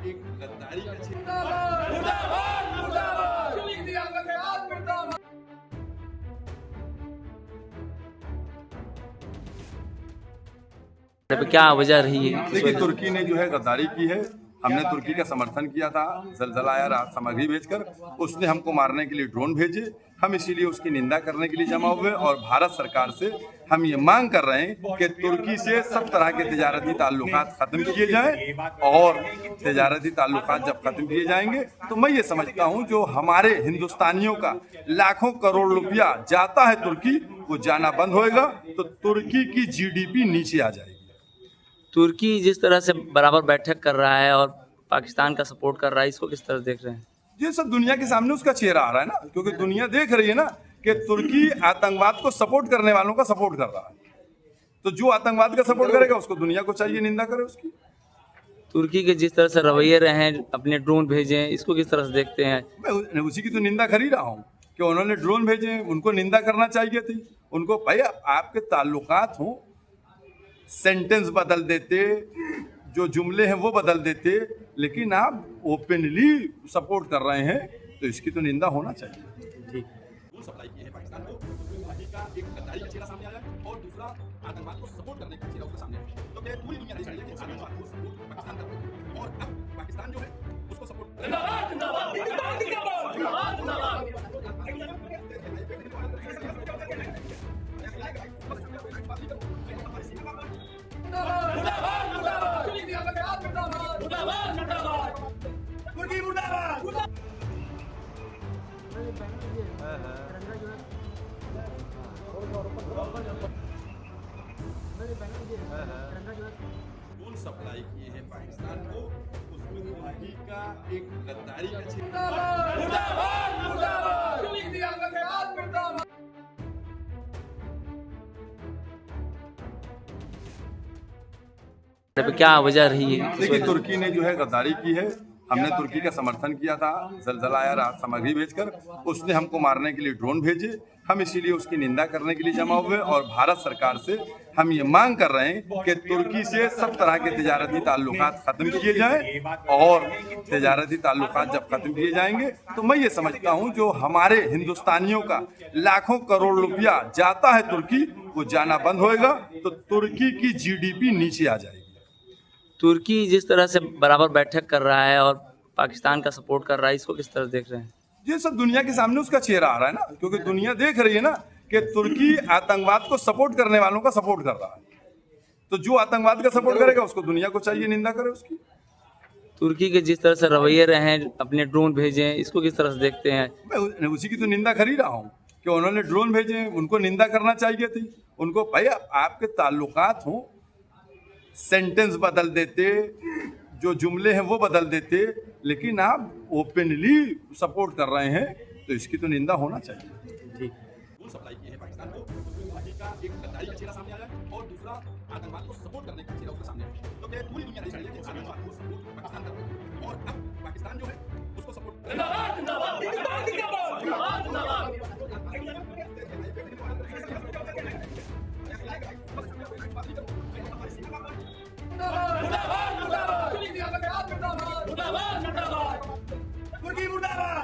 एक गद्दारी का क्या वजह रही है? देखिए, तुर्की ने जो है गद्दारी की है। हमने तुर्की का समर्थन किया था, जलजला आया, राहत सामग्री भेजकर उसने हमको मारने के लिए ड्रोन भेजे। हम इसीलिए उसकी निंदा करने के लिए जमा हुए और भारत सरकार से हम ये मांग कर रहे हैं कि तुर्की से सब तरह के तिजारती ताल्लुकात खत्म किए जाएं और तिजारती ताल्लुकात जब खत्म किए जाएंगे तो मैं ये समझता हूँ जो हमारे हिंदुस्तानियों का लाखों करोड़ रुपया जाता है तुर्की, वो जाना बंद होएगा तो तुर्की की जीडीपी नीचे आ जाएगी। तुर्की जिस तरह से बराबर बैठक कर रहा है और पाकिस्तान का सपोर्ट कर रहा है, इसको किस तरह देख रहे हैं? ये सब दुनिया के सामने उसका चेहरा आ रहा है ना, क्योंकि दुनिया देख रही है ना कि तुर्की आतंकवाद को सपोर्ट करने वालों का सपोर्ट कर रहा है। तो जो आतंकवाद का सपोर्ट करेगा उसको दुनिया को चाहिए निंदा करे उसकी। तुर्की के जिस तरह से रवैये रहे हैं, अपने ड्रोन भेजे, इसको किस तरह से देखते हैं? मैं उसी की तो निंदा कर ही रहा हूँ कि उन्होंने ड्रोन भेजे, उनको निंदा करना चाहिए थी। उनको भाई आपके ताल्लुकात हों, सेंटेंस बदल देते, जो जुमले हैं वो बदल देते, लेकिन आप ओपनली सपोर्ट कर रहे हैं तो इसकी तो निंदा होना चाहिए। ठीक। सप्लाई की है पाकिस्तान को, का एक गद्दारी का चेहरा सामने आया और दूसरा आतंकवाद को सपोर्ट करने का चेहरा उसके सामने आया। तो क्या पूरी दुनिया देख रही है कि आतंकवाद को सपोर्ट पाकिस्तान कर रहा है और अब पाकिस्तान जो है उसको सपोर्ट कौन सप्लाई किए हैं पाकिस्तान को, उसमें तुर्की का एक गद्दारी का क्या वजह रही है? देखिए, तुर्की ने जो है गद्दारी की है। हमने तुर्की का समर्थन किया था, जलजला आया, राहत सामग्री भेजकर उसने हमको मारने के लिए ड्रोन भेजे। हम इसीलिए उसकी निंदा करने के लिए जमा हुए और भारत सरकार से हम ये मांग कर रहे हैं कि तुर्की से सब तरह के तिजारती ताल्लुकात खत्म किए जाएं और तिजारती ताल्लुकात जब खत्म किए जाएंगे तो मैं ये समझता हूँ जो हमारे हिंदुस्तानियों का लाखों करोड़ रुपया जाता है तुर्की, वो जाना बंद होएगा तो तुर्की की जीडीपी नीचे आ जाएगी। तुर्की जिस तरह से बराबर बैठक कर रहा है और पाकिस्तान का सपोर्ट कर रहा है, इसको किस तरह देख रहे हैं? ये सब दुनिया के सामने उसका चेहरा आ रहा है ना, क्योंकि दुनिया देख रही है ना कि तुर्की आतंकवाद को सपोर्ट करने वालों का सपोर्ट कर रहा है। तो जो आतंकवाद का सपोर्ट करेगा उसको दुनिया को चाहिए निंदा करे उसकी। तुर्की के जिस तरह से रवैये रहे हैं, अपने ड्रोन भेजे, इसको किस तरह से देखते हैं? मैं उसी की तो निंदा कर ही रहा हूँ कि उन्होंने ड्रोन भेजे, उनको निंदा करना चाहिए थी। उनको भाई आपके ताल्लुकात हों, सेंटेंस बदल देते, जो जुमले हैं वो बदल देते, लेकिन आप ओपनली सपोर्ट कर रहे हैं तो इसकी तो निंदा होना चाहिए। ठीक। सप्लाई की है पाकिस्तान को, का एक गद्दारी का चेहरा सामने आया और दूसरा आतंकवाद को सपोर्ट करने का चेहरा उसके सामने आया। तो क्या पूरी दुनिया देख रही है कि आतंकवाद को सपोर्ट पाकिस्तान कर रहा है और अब पाकिस्तान जो है उसको सपोर्ट मुर्दाबाद